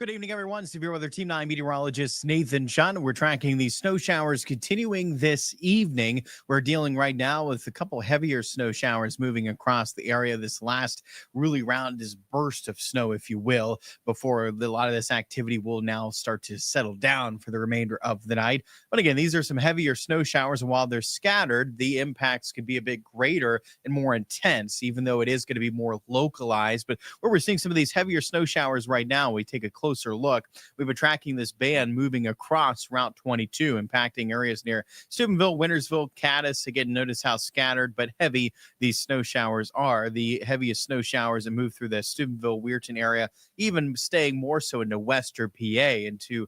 Good evening, everyone. Severe Weather Team 9 meteorologist Nathan Chun. We're tracking these snow showers continuing this evening. We're dealing right now with a couple heavier snow showers moving across the area. This last really round, this burst of snow, if you will, before a lot of this activity will now start to settle down for the remainder of the night. But again, these are some heavier snow showers, and while they're scattered, the impacts could be a bit greater and more intense, even though it is going to be more localized. But where we're seeing some of these heavier snow showers right now, we take a closer look. We've been tracking this band moving across Route 22, impacting areas near Steubenville, Wintersville, Cadiz. Again, notice how scattered but heavy these snow showers are. The heaviest snow showers that move through the Steubenville, Weirton area, even staying more so into Western PA, into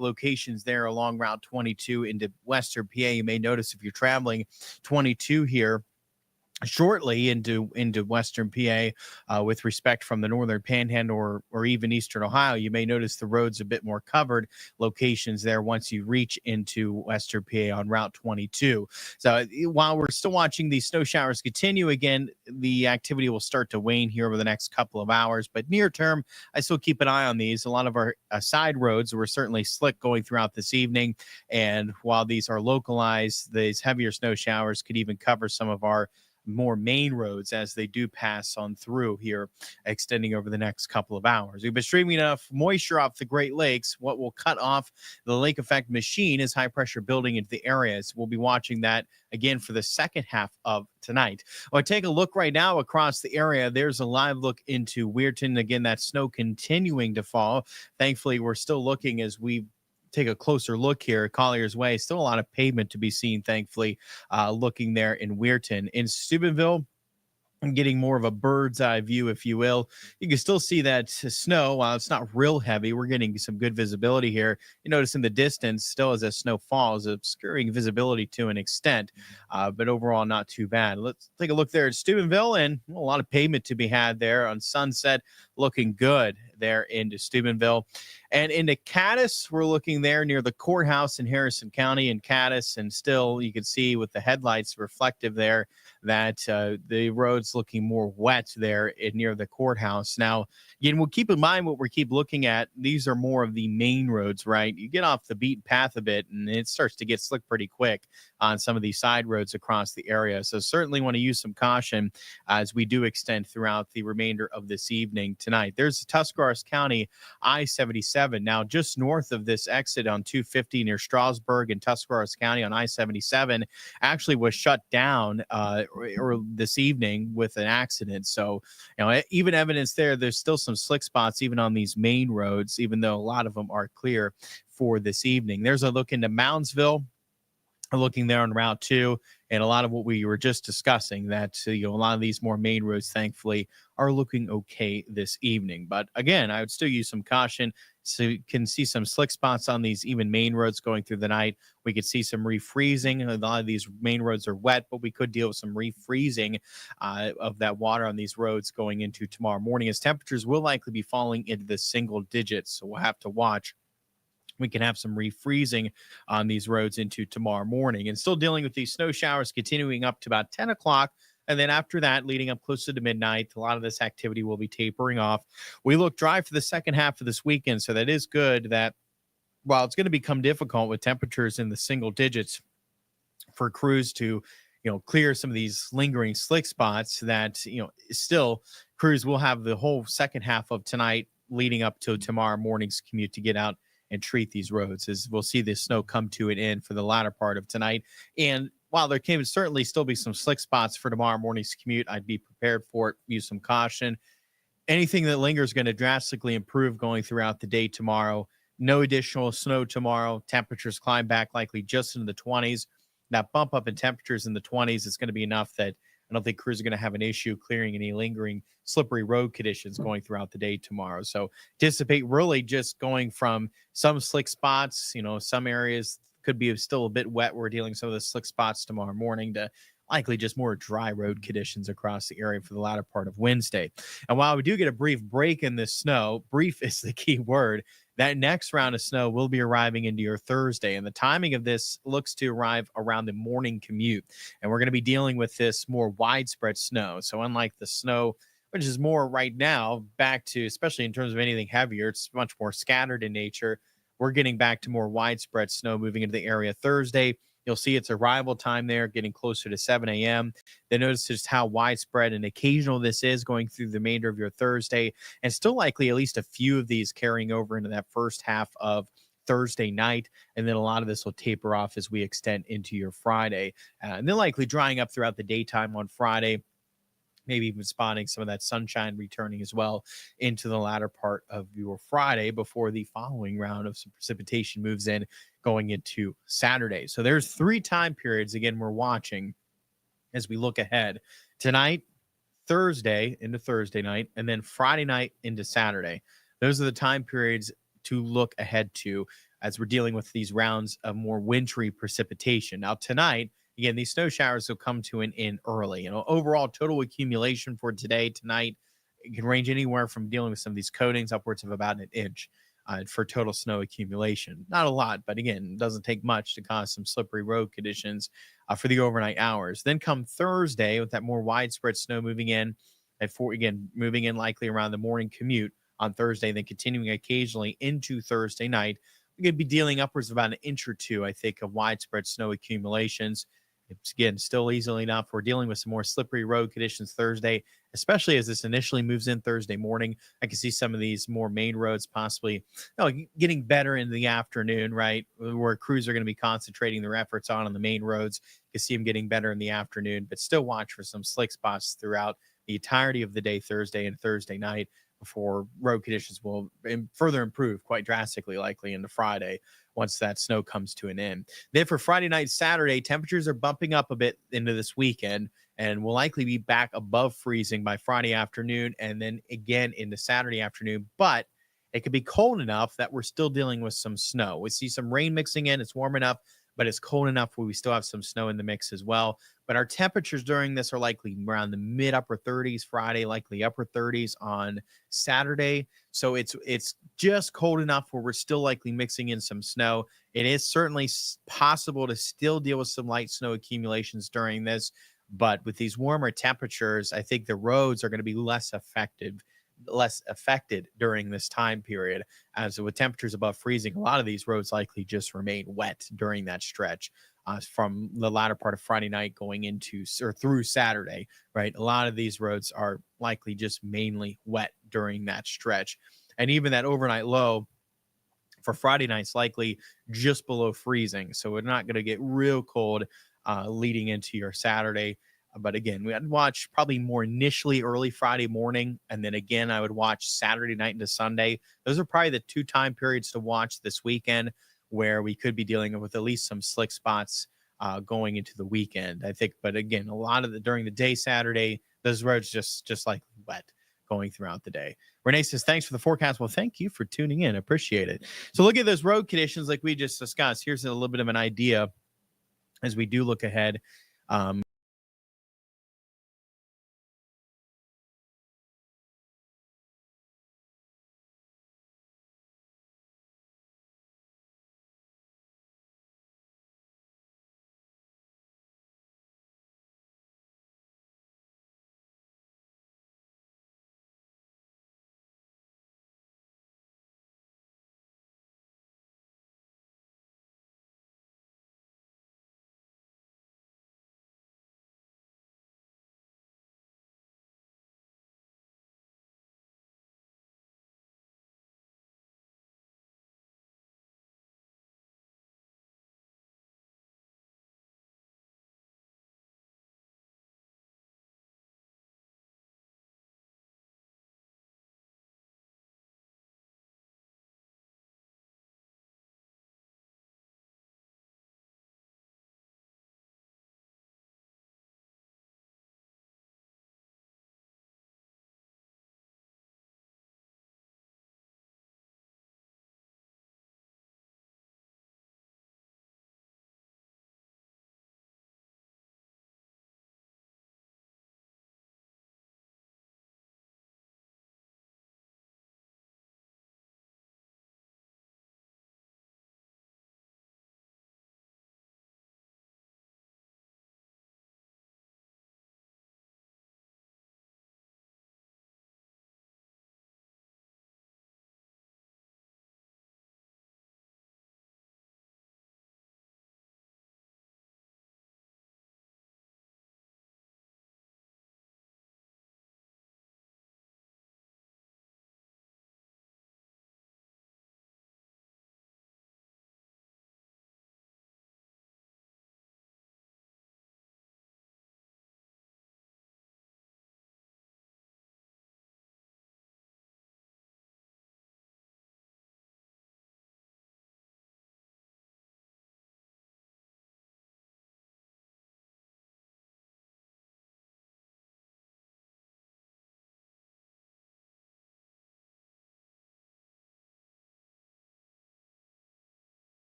locations there along Route 22 into Western PA. You may notice if you're traveling 22 here shortly into Western PA, with respect from the northern panhandle or even eastern Ohio, you may notice the roads a bit more covered locations there once you reach into Western PA on Route 22. So while we're still watching these snow showers continue, again, the activity will start to wane here over the next couple of hours. But near term, I still keep an eye on these. A lot of our side roads were certainly slick going throughout this evening. And while these are localized, these heavier snow showers could even cover some of our more main roads as they do pass on through here, extending over the next couple of hours. We've been streaming enough moisture off the Great Lakes. What will cut off the lake effect machine is high pressure building into the areas. We'll be watching that again for the second half of tonight. I take a look right now across the area. There's a live look into Weirton. Again, that snow continuing to fall. Thankfully, we're still looking as we take a closer look here at Collier's Way. Still a lot of pavement to be seen, thankfully, looking there in Weirton. In Steubenville, I'm getting more of a bird's eye view, if you will. You can still see that snow. While it's not real heavy, we're getting some good visibility here. You notice in the distance, still as that snow falls, obscuring visibility to an extent, but overall not too bad. Let's take a look there at Steubenville, and a lot of pavement to be had there on Sunset, looking good there into Steubenville. And into Cadiz, we're looking there near the courthouse in Harrison County in Cadiz, and still you can see with the headlights reflective there that the road's looking more wet there near the courthouse. Now, again, we'll keep in mind what we keep looking at. These are more of the main roads, right? You get off the beaten path a bit, and it starts to get slick pretty quick on some of these side roads across the area. So certainly want to use some caution as we do extend throughout the remainder of this evening tonight. There's the Tuscarawas County I-77. Now, just north of this exit on 250 near Strasburg and Tuscarawas County on I-77 actually was shut down or this evening with an accident. So, even evidence there, there's still some slick spots even on these main roads, even though a lot of them are clear for this evening. There's a look into Moundsville, looking there on Route 2, and a lot of what we were just discussing, that a lot of these more main roads, thankfully, are looking okay this evening. But again, I would still use some caution. So you can see some slick spots on these even main roads going through the night. We could see some refreezing. A lot of these main roads are wet, but we could deal with some refreezing of that water on these roads going into tomorrow morning, as temperatures will likely be falling into the single digits. So we'll have to watch. We can have some refreezing on these roads into tomorrow morning, and still dealing with these snow showers continuing up to about 10 o'clock. And then after that, leading up closer to midnight, a lot of this activity will be tapering off. We look dry for the second half of this weekend. So that is good that while it's going to become difficult with temperatures in the single digits for crews to, clear some of these lingering slick spots, that, still crews will have the whole second half of tonight leading up to tomorrow morning's commute to get out and treat these roads, as we'll see this snow come to an end for the latter part of tonight. And while there can certainly still be some slick spots for tomorrow morning's commute, I'd be prepared for it. Use some caution. Anything that lingers is going to drastically improve going throughout the day tomorrow. No additional snow tomorrow. Temperatures climb back likely just into the 20s. That bump up in temperatures in the 20s is going to be enough that I don't think crews are going to have an issue clearing any lingering slippery road conditions going throughout the day tomorrow. So anticipate really just going from some slick spots, some areas could be still a bit wet. We're dealing with some of the slick spots tomorrow morning, to likely just more dry road conditions across the area for the latter part of Wednesday. And while we do get a brief break in this snow, brief is the key word, that next round of snow will be arriving into your Thursday. And the timing of this looks to arrive around the morning commute. And we're going to be dealing with this more widespread snow. So unlike the snow which is more right now back to, especially in terms of anything heavier, it's much more scattered in nature. We're getting back to more widespread snow moving into the area Thursday. You'll see its arrival time there getting closer to 7 a.m. Then notice just how widespread and occasional this is going through the remainder of your Thursday, and still likely at least a few of these carrying over into that first half of Thursday night. And then a lot of this will taper off as we extend into your Friday. And then likely drying up throughout the daytime on Friday, maybe even spotting some of that sunshine returning as well into the latter part of your Friday before the following round of some precipitation moves in going into Saturday. So there's 3 time periods again we're watching as we look ahead tonight, Thursday into Thursday night, and then Friday night into Saturday. Those are the time periods to look ahead to as we're dealing with these rounds of more wintry precipitation. Now, tonight, again, these snow showers will come to an end early. Overall total accumulation for today, tonight, it can range anywhere from dealing with some of these coatings upwards of about an inch. For total snow accumulation. Not a lot, but again, it doesn't take much to cause some slippery road conditions for the overnight hours. Then come Thursday with that more widespread snow moving in again, moving in likely around the morning commute on Thursday, then continuing occasionally into Thursday night. We're going to be dealing upwards of about an inch or two, I think, of widespread snow accumulations. It's again still easily enough. We're dealing with some more slippery road conditions Thursday, especially as this initially moves in Thursday morning. I can see some of these more main roads possibly getting better in the afternoon, right? Where crews are going to be concentrating their efforts on the main roads. You can see them getting better in the afternoon, but still watch for some slick spots throughout the entirety of the day, Thursday and Thursday night, before road conditions will further improve quite drastically, likely into Friday once that snow comes to an end. Then for Friday night, Saturday, temperatures are bumping up a bit into this weekend and will likely be back above freezing by Friday afternoon and then again into Saturday afternoon. But it could be cold enough that we're still dealing with some snow. We see some rain mixing in. It's warm enough, but it's cold enough where we still have some snow in the mix as well. But our temperatures during this are likely around the mid upper 30s Friday, likely upper 30s on Saturday. So it's just cold enough where we're still likely mixing in some snow. It is certainly possible to still deal with some light snow accumulations during this, but with these warmer temperatures, I think the roads are going to be less affected during this time period. As with temperatures above freezing, a lot of these roads likely just remain wet during that stretch. From the latter part of Friday night going into or through Saturday, right? A lot of these roads are likely just mainly wet during that stretch. And even that overnight low for Friday night's likely just below freezing. So we're not going to get real cold leading into your Saturday. But again, we would watch probably more initially early Friday morning. And then again, I would watch Saturday night into Sunday. Those are probably the 2 time periods to watch this weekend where we could be dealing with at least some slick spots going into the weekend, I think. But again, a lot of during the day Saturday, those roads just like wet going throughout the day. Renee says, thanks for the forecast. Well, thank you for tuning in. Appreciate it. So look at those road conditions like we just discussed. Here's a little bit of an idea as we do look ahead.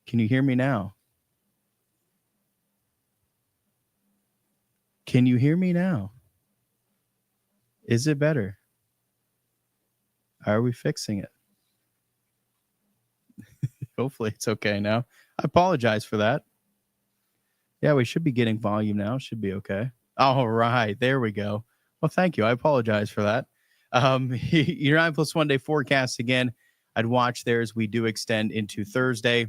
Can you hear me now? Can you hear me now? Is it better? Are we fixing it? Hopefully it's okay now. I apologize for that. Yeah, we should be getting volume now. Should be okay. All right, there we go. Well, thank you. I apologize for that. Your 9+1 day forecast again. I'd watch there as we do extend into Thursday.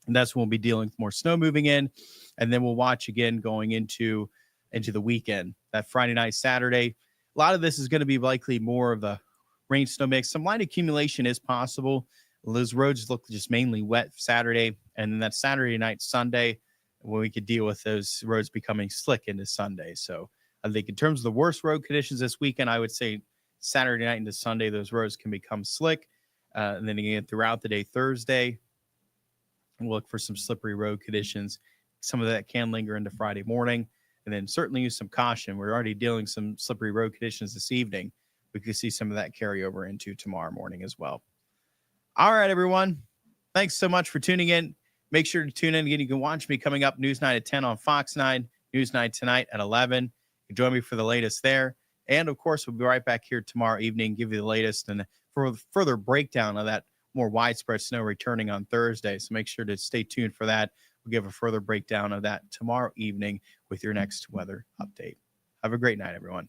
And that's when we'll be dealing with more snow moving in. And then we'll watch again going into the weekend. That Friday night, Saturday. A lot of this is going to be likely more of the rain snow mix. Some light accumulation is possible. Those roads look just mainly wet Saturday. And then that Saturday night, Sunday, when we could deal with those roads becoming slick into Sunday. So I think in terms of the worst road conditions this weekend, I would say Saturday night into Sunday, those roads can become slick. And then again, throughout the day, Thursday, we'll look for some slippery road conditions. Some of that can linger into Friday morning. And then certainly use some caution. We're already dealing some slippery road conditions this evening. We could see some of that carry over into tomorrow morning as well. All right, everyone. Thanks so much for tuning in. Make sure to tune in again. You can watch me coming up News 9 at 10 on Fox 9, News 9 tonight at 11. You can join me for the latest there. And, of course, we'll be right back here tomorrow evening, give you the latest and for further breakdown of that more widespread snow returning on Thursday. So make sure to stay tuned for that. We'll give a further breakdown of that tomorrow evening with your next weather update. Have a great night, everyone.